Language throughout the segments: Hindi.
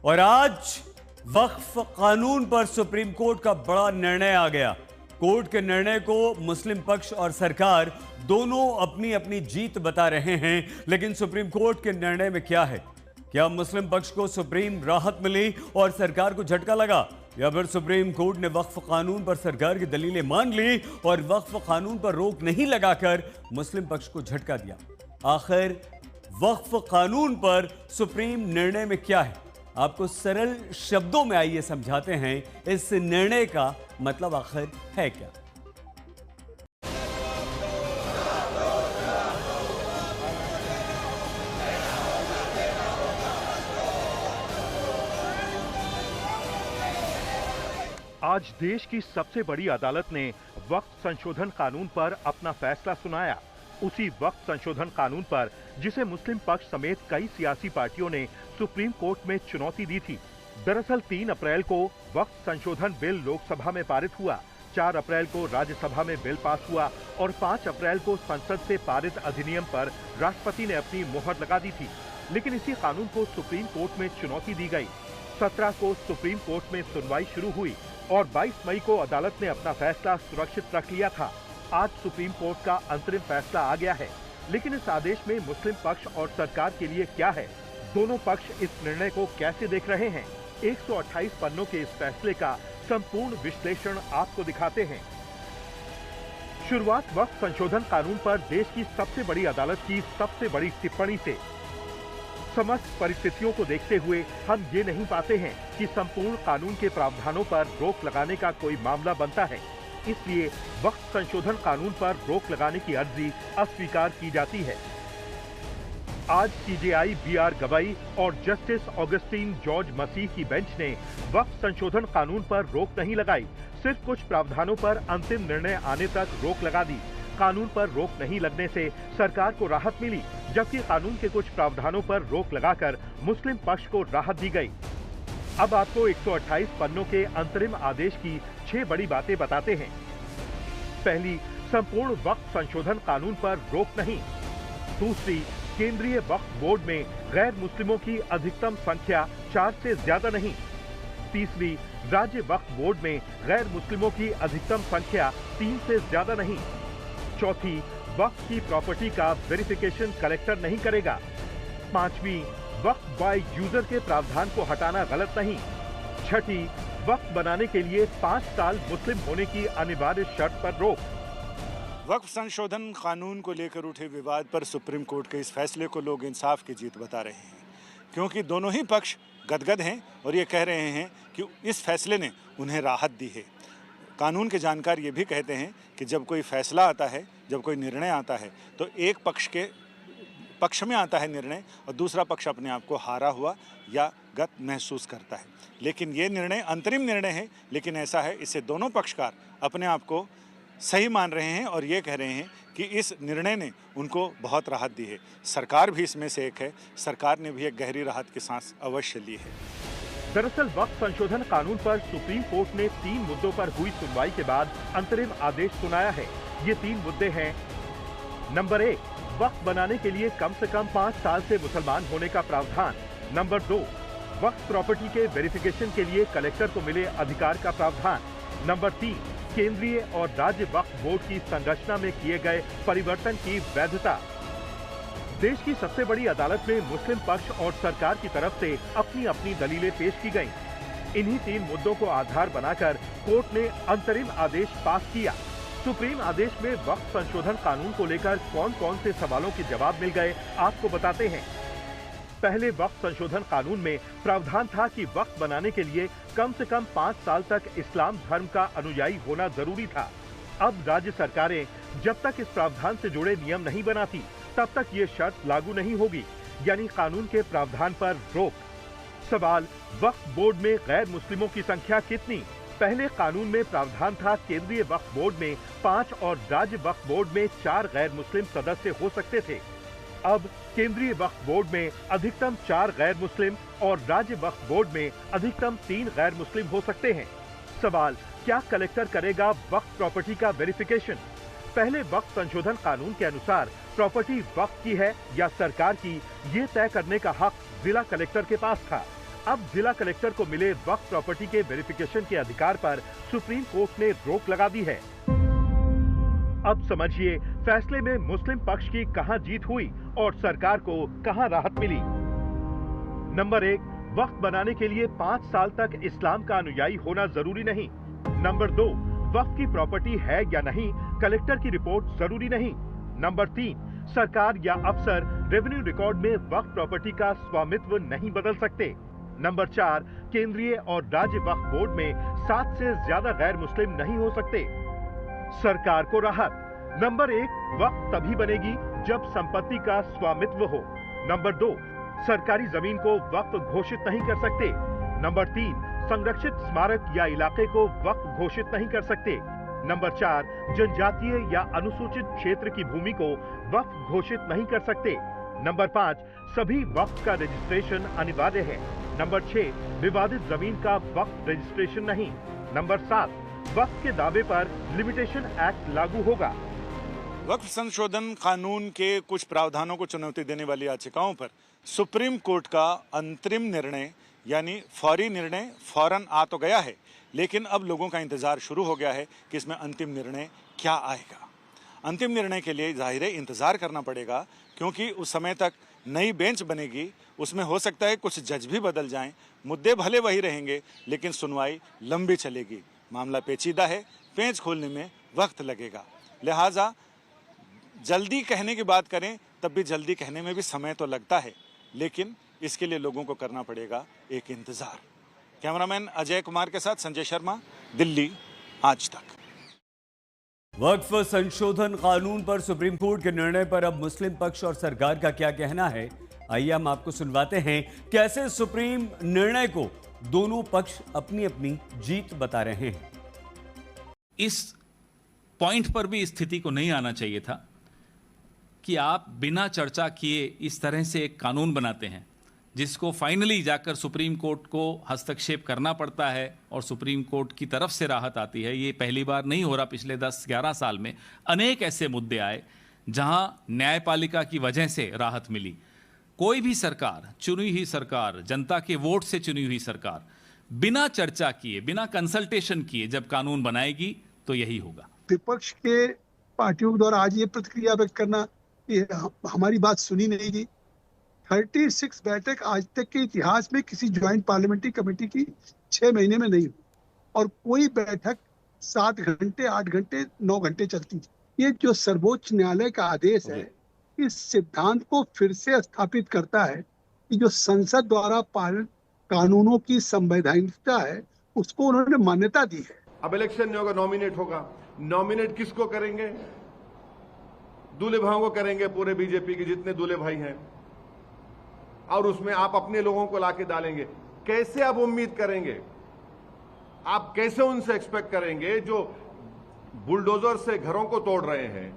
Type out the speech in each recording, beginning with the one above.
और आज वक्फ कानून पर सुप्रीम कोर्ट का बड़ा निर्णय आ गया। कोर्ट के निर्णय को मुस्लिम पक्ष और सरकार दोनों अपनी अपनी जीत बता रहे हैं, लेकिन सुप्रीम कोर्ट के निर्णय में क्या है? क्या मुस्लिम पक्ष को सुप्रीम राहत मिली और सरकार को झटका लगा, या फिर सुप्रीम कोर्ट ने वक्फ कानून पर सरकार की दलीलें मान ली और वक्फ कानून पर रोक नहीं लगाकर मुस्लिम पक्ष को झटका दिया? आखिर वक्फ कानून पर सुप्रीम निर्णय में क्या है? आपको सरल शब्दों में आइए समझाते हैं इस निर्णय का मतलब आखिर है क्या। आज देश की सबसे बड़ी अदालत ने वक्फ संशोधन कानून पर अपना फैसला सुनाया। उसी वक्फ संशोधन कानून पर जिसे मुस्लिम पक्ष समेत कई सियासी पार्टियों ने सुप्रीम कोर्ट में चुनौती दी थी। दरअसल 3 अप्रैल को वक्फ संशोधन बिल लोकसभा में पारित हुआ, 4 अप्रैल को राज्यसभा में बिल पास हुआ और 5 अप्रैल को संसद से पारित अधिनियम पर राष्ट्रपति ने अपनी मुहर लगा दी थी। लेकिन इसी कानून को सुप्रीम कोर्ट में चुनौती दी गई। 17 को सुप्रीम कोर्ट में सुनवाई शुरू हुई और 22 मई को अदालत ने अपना फैसला सुरक्षित रख लिया था। आज सुप्रीम कोर्ट का अंतरिम फैसला आ गया है, लेकिन इस आदेश में मुस्लिम पक्ष और सरकार के लिए क्या है? दोनों पक्ष इस निर्णय को कैसे देख रहे हैं? 128 पन्नों के इस फैसले का संपूर्ण विश्लेषण आपको दिखाते हैं। शुरुआत वक्फ संशोधन कानून पर देश की सबसे बड़ी अदालत की सबसे बड़ी टिप्पणी से। समस्त परिस्थितियों को देखते हुए हम ये नहीं पाते हैं कि संपूर्ण कानून के प्रावधानों पर रोक लगाने का कोई मामला बनता है, इसलिए वक्फ संशोधन कानून पर रोक लगाने की अर्जी अस्वीकार की जाती है। आज सीजेआई बीआर गवाई और जस्टिस ऑगस्टीन जॉर्ज मसीह की बेंच ने वक्फ संशोधन कानून पर रोक नहीं लगाई, सिर्फ कुछ प्रावधानों पर अंतिम निर्णय आने तक रोक लगा दी। कानून पर रोक नहीं लगने से सरकार को राहत मिली, जबकि कानून के कुछ प्रावधानों पर रोक लगाकर मुस्लिम पक्ष को राहत दी गई। अब आपको 128 पन्नों के अंतरिम आदेश की 6 बड़ी बातें बताते हैं। पहली, संपूर्ण वक्फ संशोधन कानून पर रोक नहीं। दूसरी, केंद्रीय वक्फ बोर्ड में गैर मुस्लिमों की अधिकतम संख्या 4 से ज्यादा नहीं। तीसरी, राज्य वक्फ बोर्ड में गैर मुस्लिमों की अधिकतम संख्या 3 से ज्यादा नहीं। चौथी, वक्फ की प्रॉपर्टी का वेरिफिकेशन कलेक्टर नहीं करेगा। पांचवी, वक्फ बाय यूजर के प्रावधान को हटाना गलत नहीं। छठी, वक्फ बनाने के लिए 5 साल मुस्लिम होने की अनिवार्य शर्त पर रोक। वक्फ संशोधन कानून को लेकर उठे विवाद पर सुप्रीम कोर्ट के इस फैसले को लोग इंसाफ की जीत बता रहे हैं, क्योंकि दोनों ही पक्ष गदगद हैं और ये कह रहे हैं कि इस फैसले ने उन्हें राहत दी है। कानून के जानकार ये भी कहते हैं कि जब कोई फैसला आता है, जब कोई निर्णय आता है, तो एक पक्ष में आता है निर्णय और दूसरा पक्ष अपने आप को हारा हुआ या गत महसूस करता है। लेकिन ये निर्णय अंतरिम निर्णय है, लेकिन ऐसा है इससे दोनों पक्षकार अपने आप को सही मान रहे हैं और ये कह रहे हैं कि इस निर्णय ने उनको बहुत राहत दी है। सरकार भी इसमें से एक है, सरकार ने भी एक गहरी राहत की सांस अवश्य ली है। दरअसल वक्फ संशोधन कानून पर सुप्रीम कोर्ट ने 3 मुद्दों पर हुई सुनवाई के बाद अंतरिम आदेश सुनाया है। ये 3 मुद्दे हैं। नंबर 1, वक्फ बनाने के लिए कम से कम 5 साल से मुसलमान होने का प्रावधान। नंबर 2, वक्फ प्रॉपर्टी के वेरिफिकेशन के लिए कलेक्टर को मिले अधिकार का प्रावधान। नंबर 3, केंद्रीय और राज्य वक्फ बोर्ड की संरचना में किए गए परिवर्तन की वैधता। देश की सबसे बड़ी अदालत में मुस्लिम पक्ष और सरकार की तरफ से अपनी अपनी दलीलें पेश की गईं। इन्हीं 3 मुद्दों को आधार बनाकर कोर्ट ने अंतरिम आदेश पास किया। सुप्रीम आदेश में वक्फ संशोधन कानून को लेकर कौन कौन से सवालों के जवाब मिल गए, आपको बताते हैं। पहले वक्फ संशोधन कानून में प्रावधान था कि वक्फ बनाने के लिए कम से कम 5 साल तक इस्लाम धर्म का अनुयायी होना जरूरी था। अब राज्य सरकारें जब तक इस प्रावधान से जुड़े नियम नहीं बनाती, तब तक ये शर्त लागू नहीं होगी, यानी कानून के प्रावधान पर रोक। सवाल, वक्फ बोर्ड में गैर मुस्लिमों की संख्या कितनी? पहले कानून में प्रावधान था केंद्रीय वक्फ बोर्ड में 5 और राज्य वक्फ बोर्ड में 4 गैर मुस्लिम सदस्य हो सकते थे। अब केंद्रीय वक्फ बोर्ड में अधिकतम 4 गैर मुस्लिम और राज्य वक्फ बोर्ड में अधिकतम 3 गैर मुस्लिम हो सकते हैं। सवाल, क्या कलेक्टर करेगा वक्फ प्रॉपर्टी का वेरिफिकेशन? पहले वक्फ संशोधन कानून के अनुसार प्रॉपर्टी वक्फ की है या सरकार की, ये तय करने का हक जिला कलेक्टर के पास था। अब जिला कलेक्टर को मिले वक्फ प्रॉपर्टी के वेरिफिकेशन के अधिकार पर सुप्रीम कोर्ट ने रोक लगा दी है। अब समझिए फैसले में मुस्लिम पक्ष की कहां जीत हुई और सरकार को कहां राहत मिली। नंबर 1, वक्फ बनाने के लिए 5 साल तक इस्लाम का अनुयायी होना जरूरी नहीं। नंबर 2, वक्फ की प्रॉपर्टी है या नहीं, कलेक्टर की रिपोर्ट जरूरी नहीं। नंबर 3, सरकार या अफसर रेवेन्यू रिकॉर्ड में वक्फ प्रॉपर्टी का स्वामित्व नहीं बदल सकते। नंबर 4, केंद्रीय और राज्य वक्फ बोर्ड में 7 से ज्यादा गैर मुस्लिम नहीं हो सकते। सरकार को राहत। नंबर 1, वक्फ तभी बनेगी जब संपत्ति का स्वामित्व हो। नंबर 2, सरकारी जमीन को वक्फ घोषित नहीं कर सकते। नंबर 3, संरक्षित स्मारक या इलाके को वक्फ घोषित नहीं कर सकते। नंबर 4, जनजातीय या अनुसूचित क्षेत्र की भूमि को वक्फ घोषित नहीं कर सकते। नंबर 5, सभी वक्फ का रजिस्ट्रेशन अनिवार्य है। नंबर 6, विवादित जमीन का वक्फ रजिस्ट्रेशन नहीं। नंबर 7, वक्फ के दावे पर लिमिटेशन एक्ट लागू होगा। वक्फ संशोधन कानून के कुछ प्रावधानों को चुनौती देने वाली याचिकाओं पर सुप्रीम कोर्ट का अंतरिम निर्णय यानी फौरी निर्णय फौरन आ तो गया है, लेकिन अब लोगों का इंतजार शुरू हो गया है कि इसमें अंतिम निर्णय क्या आएगा। अंतिम निर्णय के लिए जाहिर है इंतजार करना पड़ेगा, क्योंकि उस समय तक नई बेंच बनेगी, उसमें हो सकता है कुछ जज भी बदल जाएं, मुद्दे भले वही रहेंगे लेकिन सुनवाई लंबी चलेगी। मामला पेचीदा है, पेंच खोलने में वक्त लगेगा, लिहाजा जल्दी कहने की बात करें तब भी जल्दी कहने में भी समय तो लगता है, लेकिन इसके लिए लोगों को करना पड़ेगा एक इंतजार। कैमरामैन अजय कुमार के साथ संजय शर्मा, दिल्ली, आज तक। वक्फ संशोधन कानून पर सुप्रीम कोर्ट के निर्णय पर अब मुस्लिम पक्ष और सरकार का क्या कहना है, आइए हम आपको सुनवाते हैं कैसे सुप्रीम निर्णय को दोनों पक्ष अपनी अपनी जीत बता रहे हैं। इस पॉइंट पर भी स्थिति को नहीं आना चाहिए था कि आप बिना चर्चा किए इस तरह से एक कानून बनाते हैं जिसको फाइनली जाकर सुप्रीम कोर्ट को हस्तक्षेप करना पड़ता है और सुप्रीम कोर्ट की तरफ से राहत आती है। ये पहली बार नहीं हो रहा, पिछले 10-11 साल में अनेक ऐसे मुद्दे आए जहां न्यायपालिका की वजह से राहत मिली। कोई भी सरकार, चुनी हुई सरकार, जनता के वोट से चुनी हुई सरकार बिना चर्चा किए, बिना कंसल्टेशन किए जब कानून बनाएगी तो यही होगा। विपक्ष के पार्टियों द्वारा आज ये प्रतिक्रिया व्यक्त करना कि हमारी बात सुनी नहीं गई। 36 बैठक आज तक के इतिहास में किसी ज्वाइंट पार्लियामेंट्री कमेटी की 6 महीने में नहीं हुई, और कोई बैठक 7 घंटे, 8 घंटे, 9 घंटे चलती थी। ये जो सर्वोच्च न्यायालय का आदेश है, इस सिद्धांत को फिर से स्थापित करता है कि जो संसद द्वारा पारित कानूनों की संवैधानिकता है उसको उन्होंने मान्यता दी है। अब इलेक्शन नहीं होगा, नॉमिनेट होगा। नॉमिनेट किसको करेंगे? दूल्हे भाइयों को करेंगे, पूरे बीजेपी के जितने दूल्हे भाई हैं, और उसमें आप अपने लोगों को लाके डालेंगे। कैसे आप उम्मीद करेंगे? आप कैसे उनसे एक्सपेक्ट करेंगे जो बुलडोजर से घरों को तोड़ रहे हैं,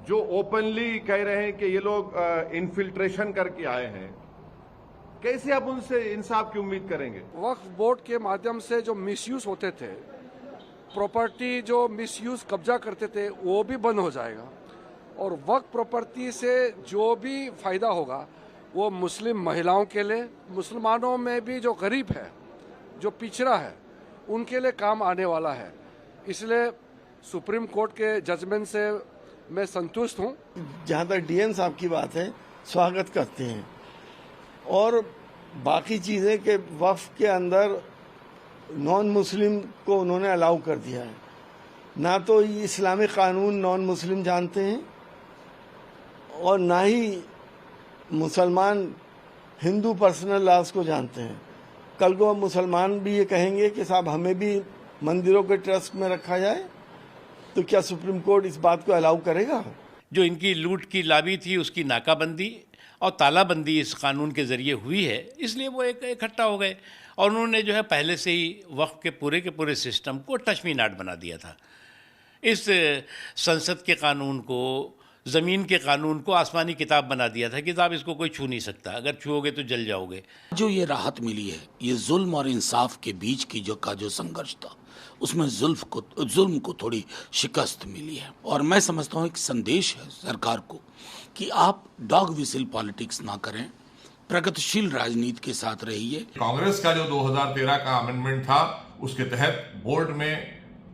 जो ओपनली कह रहे हैं कि ये लोग इन्फिल्ट्रेशन करके आए हैं, कैसे आप उनसे इंसाफ की उम्मीद करेंगे? वक्फ बोर्ड के माध्यम से जो मिसयूज होते थे, प्रॉपर्टी जो मिसयूज कब्जा करते थे, वो भी बंद हो जाएगा, और वक्फ प्रॉपर्टी से जो भी फायदा होगा वो मुस्लिम महिलाओं के लिए, मुसलमानों में भी जो गरीब है, जो पिछड़ा है, उनके लिए काम आने वाला है। इसलिए सुप्रीम कोर्ट के जजमेंट से मैं संतुष्ट हूँ। जहाँ तक डीएन साहब की बात है, स्वागत करते हैं, और बाकी चीज़ें के वक्फ के अंदर नॉन मुस्लिम को उन्होंने अलाउ कर दिया है। ना तो इस्लामिक कानून नॉन मुस्लिम जानते हैं और ना ही मुसलमान हिंदू पर्सनल लॉज को जानते हैं। कल को मुसलमान भी ये कहेंगे कि साहब हमें भी मंदिरों के ट्रस्ट में रखा जाए, तो क्या सुप्रीम कोर्ट इस बात को अलाउ करेगा? जो इनकी लूट की लाबी थी उसकी नाकाबंदी और तालाबंदी इस कानून के ज़रिए हुई है, इसलिए वो एक इकट्ठा हो गए और उन्होंने जो है पहले से ही वक्फ के पूरे सिस्टम को टचमीनाट बना दिया था। इस संसद के कानून को, ज़मीन के कानून को आसमानी किताब बना दिया था, किताब इसको कोई छू नहीं सकता, अगर छूओगे तो जल जाओगे। जो ये राहत मिली है, ये जुल्म और इंसाफ के बीच की जो संघर्ष था, उसमें जुल्म को थोड़ी शिकस्त मिली है। और मैं समझता हूँ एक संदेश है सरकार को कि आप डॉग विसिल पॉलिटिक्स ना करें, प्रगतिशील राजनीति के साथ रही है। कांग्रेस का जो 2013 का अमेंडमेंट था उसके तहत बोर्ड में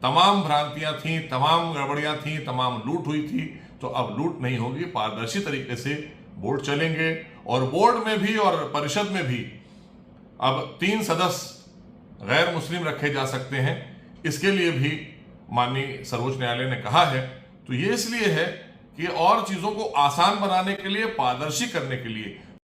तमाम भ्रांतियां थी, तमाम गड़बड़ियां थी, तमाम लूट हुई थी, तो अब लूट नहीं होगी, पारदर्शी तरीके से बोर्ड चलेंगे। और बोर्ड में भी और परिषद में भी अब 3 सदस्य गैर मुस्लिम रखे जा सकते हैं। इसके लिए भी माननीय सर्वोच्च न्यायालय ने कहा है। तो ये इसलिए है कि और चीजों को आसान बनाने के लिए, पारदर्शी करने के लिए